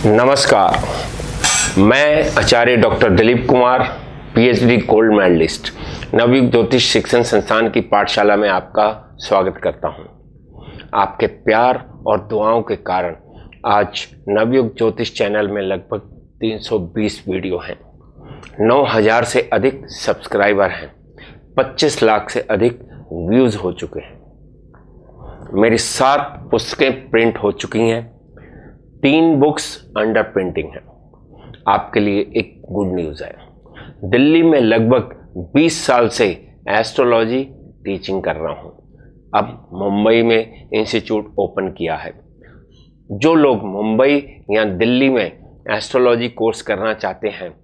नमस्कार, मैं Acharya doctor Dilip Kumar, PhD gold medalist, Navyug Jyotish Shikshan संस्थान की पाठशाला में आपका स्वागत करता हूं। आपके प्यार और दुआओं के कारण आज नवयुग ज्योतिष चैनल में लगभग 320 वीडियो हैं, 9000 से अधिक सब्सक्राइबर हैं, 25 लाख से अधिक व्यूज हो चुके हैं। मेरी 7 पुस्तकें प्रिंट हो चुकी हैं, 3 बुक्स अंडर प्रिंटिंग है। आपके लिए एक गुड न्यूज़ है। दिल्ली में लगभग 20 साल से एस्ट्रोलॉजी टीचिंग कर रहा हूँ। अब मुंबई में इंस्टीट्यूट ओपन किया है। जो लोग मुंबई या दिल्ली में एस्ट्रोलॉजी कोर्स करना चाहते हैं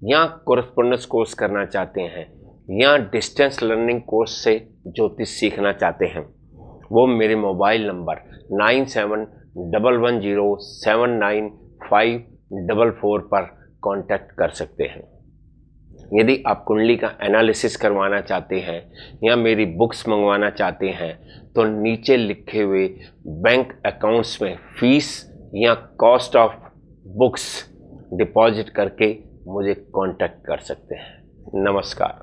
या कोरेस्पोंडेंस कोर्स करना चाहते हैं या डिस्टेंस लर्निंग कोर्स से ज्योतिष सीखना चाहते हैं, वो मेरे मोबाइल नंबर 9711079544 पर कांटेक्ट कर सकते हैं। यदि आप कुंडली का एनालिसिस करवाना चाहते हैं या मेरी बुक्स मंगवाना चाहते हैं तो नीचे लिखे हुए बैंक अकाउंट्स में फीस या कॉस्ट ऑफ बुक्स डिपॉजिट करके मुझे कांटेक्ट कर सकते हैं। नमस्कार।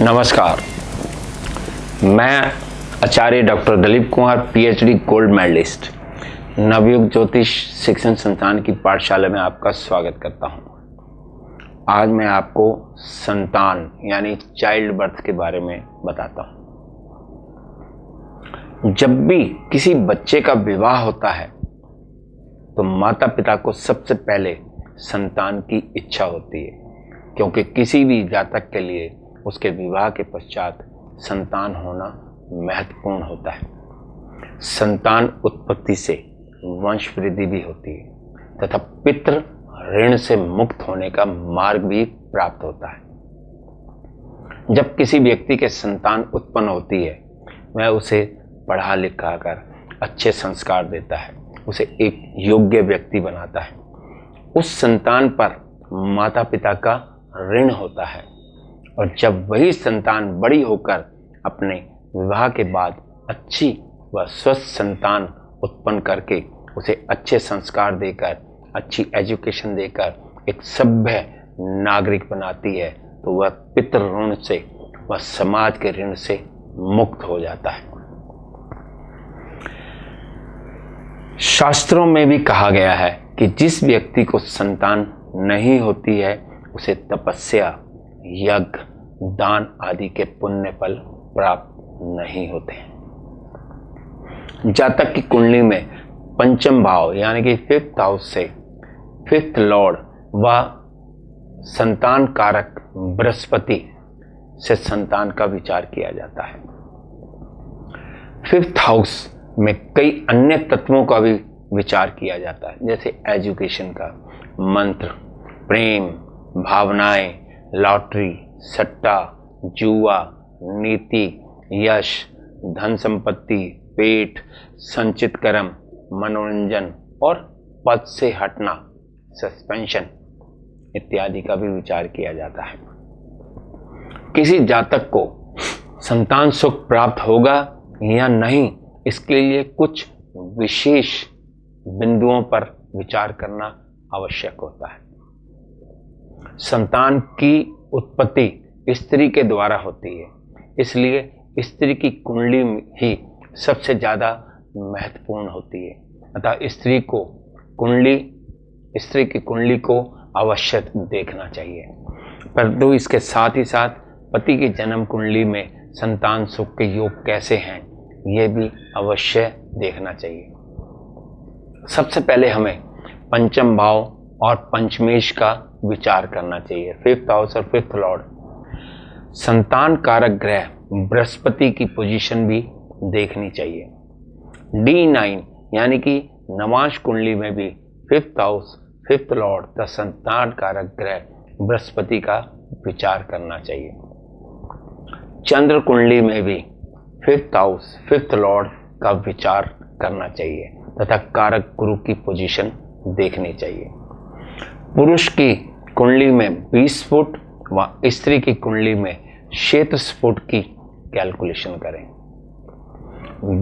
नमस्कार, मैं Acharya doctor Dilip Kumar, PhD gold medalist, Navyug Jyotish Shikshan संस्थान की पाठशाला में आपका स्वागत करता हूं। आज मैं आपको संतान यानी चाइल्ड बर्थ के बारे में बताता हूं। जब भी किसी बच्चे का विवाह होता है तो माता पिता को सबसे पहले संतान की इच्छा होती है, क्योंकि किसी भी जातक के लिए उसके विवाह के पश्चात संतान होना महत्वपूर्ण होता है। संतान उत्पत्ति से वंश वृद्धि भी होती है तथा पितृ ऋण से मुक्त होने का मार्ग भी प्राप्त होता है। जब किसी व्यक्ति के संतान उत्पन्न होती है, वह उसे पढ़ा लिखा कर अच्छे संस्कार देता है, उसे एक योग्य व्यक्ति बनाता है। उस संतान पर माता पिता का ऋण होता है और जब वही संतान बड़ी होकर अपने विवाह के बाद अच्छी व स्वस्थ संतान उत्पन्न करके उसे अच्छे संस्कार देकर, अच्छी एजुकेशन देकर एक सभ्य नागरिक बनाती है, तो वह पितृ ऋण से व समाज के ऋण से मुक्त हो जाता है। शास्त्रों में भी कहा गया है कि जिस व्यक्ति को संतान नहीं होती है उसे तपस्या, यज्ञ, दान आदि के पुण्य फल प्राप्त नहीं होते हैं। जातक की कुंडली में पंचम भाव यानी कि 5th हाउस से 5th लॉर्ड व संतान कारक बृहस्पति से संतान का विचार किया जाता है। 5th हाउस में कई अन्य तत्वों का भी विचार किया जाता है, जैसे एजुकेशन का, मंत्र, प्रेम, भावनाएं, लॉटरी, सट्टा, जुआ, नीति, यश, धन संपत्ति, पेट, संचित कर्म, मनोरंजन और पद से हटना, सस्पेंशन इत्यादि का भी विचार किया जाता है। किसी जातक को संतान सुख प्राप्त होगा या नहीं, इसके लिए कुछ विशेष बिंदुओं पर विचार करना आवश्यक होता है। संतान की उत्पत्ति स्त्री के द्वारा होती है, इसलिए स्त्री की कुंडली ही सबसे ज़्यादा महत्वपूर्ण होती है। अतः स्त्री की कुंडली को अवश्य देखना चाहिए। परंतु इसके साथ ही साथ पति की जन्म कुंडली में संतान सुख के योग कैसे हैं, ये भी अवश्य देखना चाहिए। सबसे पहले हमें पंचम भाव और पंचमेश का विचार करना चाहिए। 5th हाउस और 5th लॉर्ड, संतान कारक ग्रह बृहस्पति की पोजीशन भी देखनी चाहिए। D9 यानी कि नवांश कुंडली में भी 5th हाउस 5th लॉर्ड तथा संतान कारक ग्रह बृहस्पति का विचार करना चाहिए। चंद्र कुंडली में भी 5th हाउस 5th लॉर्ड का विचार करना चाहिए तथा कारक गुरु की पोजीशन देखनी चाहिए। पुरुष की कुंडली में 20 फुट व स्त्री की कुंडली में क्षेत्र स्फुट की कैलकुलेशन करें।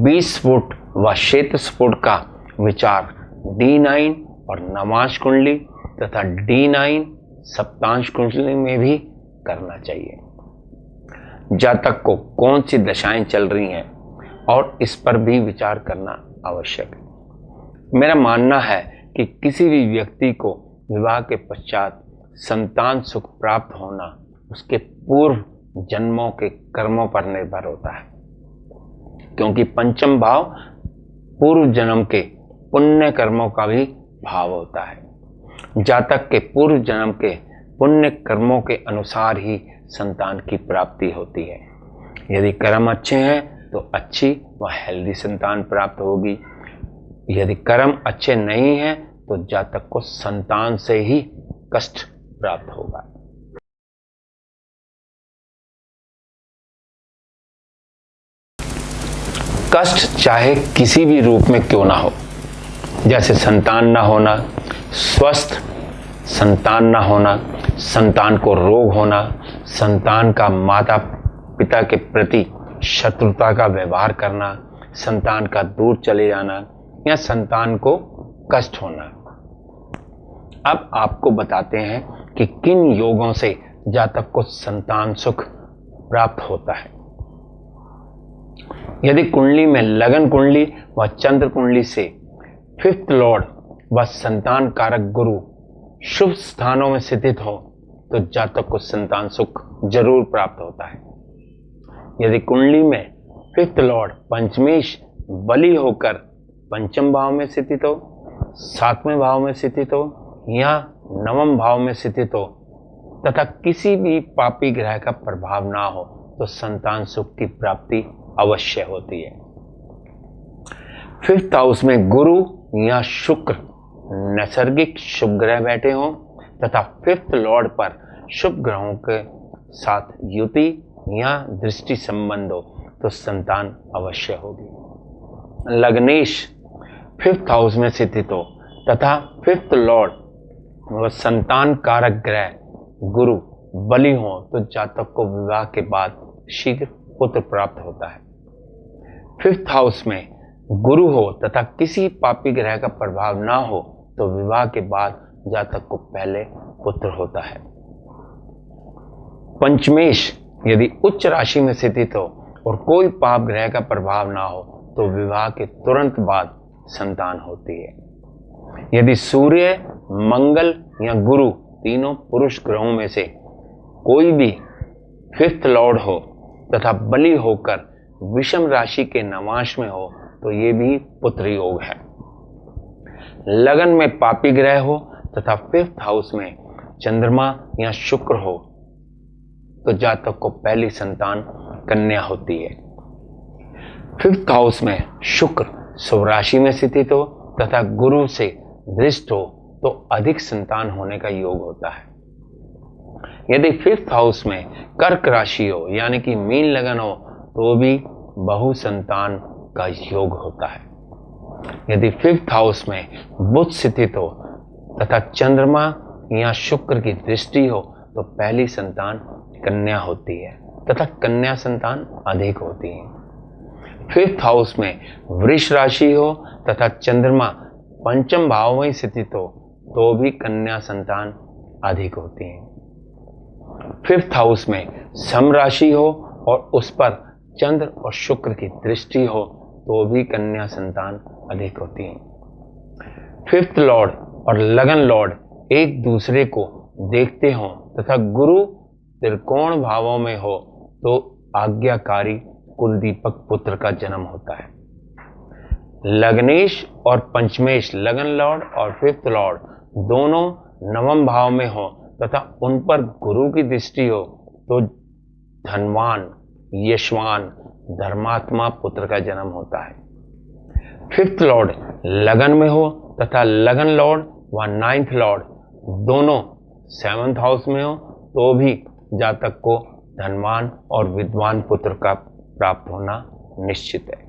20 फुट व क्षेत्र स्फुट का विचार D9 और नवांश कुंडली तथा D9 सप्तांश कुंडली में भी करना चाहिए। जातक को कौन सी दशाएं चल रही हैं और इस पर भी विचार करना आवश्यक है। मेरा मानना है कि किसी भी व्यक्ति को विवाह के पश्चात संतान सुख प्राप्त होना उसके पूर्व जन्मों के कर्मों पर निर्भर होता है, क्योंकि पंचम भाव पूर्व जन्म के पुण्य कर्मों का भी भाव होता है। जातक के पूर्व जन्म के पुण्य कर्मों के अनुसार ही संतान की प्राप्ति होती है। यदि कर्म अच्छे हैं तो अच्छी व हेल्दी संतान प्राप्त होगी। यदि कर्म अच्छे नहीं हैं तो जातक को संतान से ही कष्ट प्राप्त होगा। कष्ट चाहे किसी भी रूप में क्यों ना हो, जैसे संतान ना होना, स्वस्थ संतान ना होना, संतान को रोग होना, संतान का माता पिता के प्रति शत्रुता का व्यवहार करना, संतान का दूर चले जाना या संतान को कष्ट होना। अब आपको बताते हैं कि किन योगों से जातक को संतान सुख प्राप्त होता है। यदि कुंडली में लगन कुंडली व चंद्र कुंडली से 5th लॉर्ड व संतान कारक गुरु शुभ स्थानों में स्थित हो तो जातक को संतान सुख जरूर प्राप्त होता है। यदि कुंडली में 5th लॉर्ड पंचमेश बली होकर पंचम भाव में स्थित हो, 7वें भाव में स्थित हो या 9वें भाव में स्थित हो तथा किसी भी पापी ग्रह का प्रभाव ना हो तो संतान सुख की प्राप्ति अवश्य होती है। 5th हाउस में गुरु या शुक्र नैसर्गिक शुभ ग्रह बैठे हों तथा 5th लॉर्ड पर शुभ ग्रहों के साथ युति या दृष्टि संबंध हो तो संतान अवश्य होगी। लग्नेश 5th हाउस में स्थित हो तथा 5th लॉर्ड व संतान कारक ग्रह गुरु बली हो तो जातक को विवाह के बाद शीघ्र पुत्र प्राप्त होता है। 5th हाउस में गुरु हो तथा किसी पापी ग्रह का प्रभाव ना हो तो विवाह के बाद जातक को पहले पुत्र होता है। पंचमेश यदि उच्च राशि में स्थित हो और कोई पाप ग्रह का प्रभाव ना हो तो विवाह के तुरंत बाद संतान होती है। यदि सूर्य, मंगल या गुरु तीनों पुरुष ग्रहों में से कोई भी 5th लॉर्ड हो तथा बली होकर विषम राशि के नवांश में हो तो ये भी पुत्र योग है। लगन में पापी ग्रह हो तथा 5th हाउस में चंद्रमा या शुक्र हो तो जातक को पहली संतान कन्या होती है। 5th हाउस में शुक्र शुभ राशि में स्थित हो तथा गुरु से दृष्ट हो तो अधिक संतान होने का योग होता है। यदि 5th हाउस में कर्क राशि हो यानी कि मीन लगन हो तो भी बहु संतान का योग होता है। यदि 5th हाउस में बुध स्थित हो तथा चंद्रमा या शुक्र की दृष्टि हो तो पहली संतान कन्या होती है तथा कन्या संतान अधिक होती है। 5th हाउस में वृष राशि हो तथा चंद्रमा पंचम भाव में स्थित हो तो भी कन्या संतान अधिक होती है। 5th हाउस में सम राशि हो और उस पर चंद्र और शुक्र की दृष्टि हो तो भी कन्या संतान अधिक होती है। 5th लॉर्ड और लगन लॉर्ड एक दूसरे को देखते हो तथा गुरु त्रिकोण भावों में हो तो आज्ञाकारी कुलदीपक पुत्र का जन्म होता है। लग्नेश और पंचमेश लगन लॉर्ड और 5th लॉर्ड दोनों 9वें भाव में हो तथा उन पर गुरु की दृष्टि हो तो धनवान, यशवान, धर्मात्मा पुत्र का जन्म होता है। 5th लॉर्ड लगन में हो तथा लगन लॉर्ड व 9th लॉर्ड दोनों 7th हाउस में हो तो भी जातक को धनवान और विद्वान पुत्र का प्राप्त होना निश्चित है।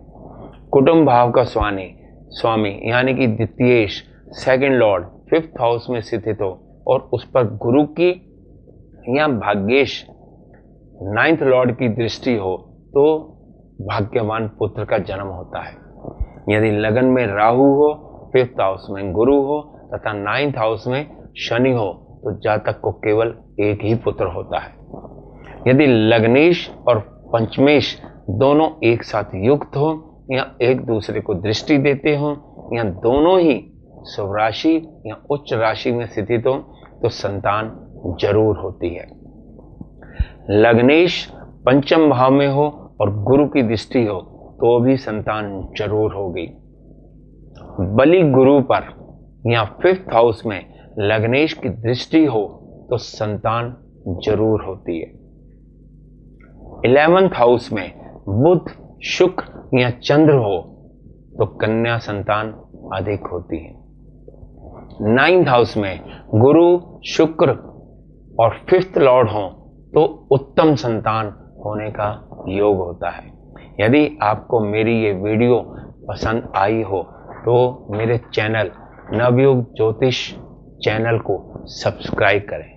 कुटुंब भाव का स्वामी यानी कि द्वितीयेश सेकंड लॉर्ड 5th हाउस में स्थित हो और उस पर गुरु की या भाग्येश 9th लॉर्ड की दृष्टि हो तो भाग्यवान पुत्र का जन्म होता है। यदि लगन में राहु हो, 5th हाउस में गुरु हो तथा 9th हाउस में शनि हो तो जातक को केवल एक ही पुत्र होता है। यदि लग्नेश और पंचमेश दोनों एक साथ युक्त हो या एक दूसरे को दृष्टि देते हो या दोनों ही स्वराशि या उच्च राशि में स्थित हो तो संतान जरूर होती है। लग्नेश पंचम भाव में हो और गुरु की दृष्टि हो तो भी संतान जरूर होगी। बलि गुरु पर या 5th हाउस में लग्नेश की दृष्टि हो तो संतान जरूर होती है। 11th हाउस में बुध, शुक्र या चंद्र हो तो कन्या संतान अधिक होती है। 9th हाउस में गुरु, शुक्र और 5th लॉर्ड हो तो उत्तम संतान होने का योग होता है। यदि आपको मेरी ये वीडियो पसंद आई हो तो मेरे चैनल नवयुग ज्योतिष चैनल को सब्सक्राइब करें।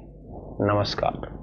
नमस्कार।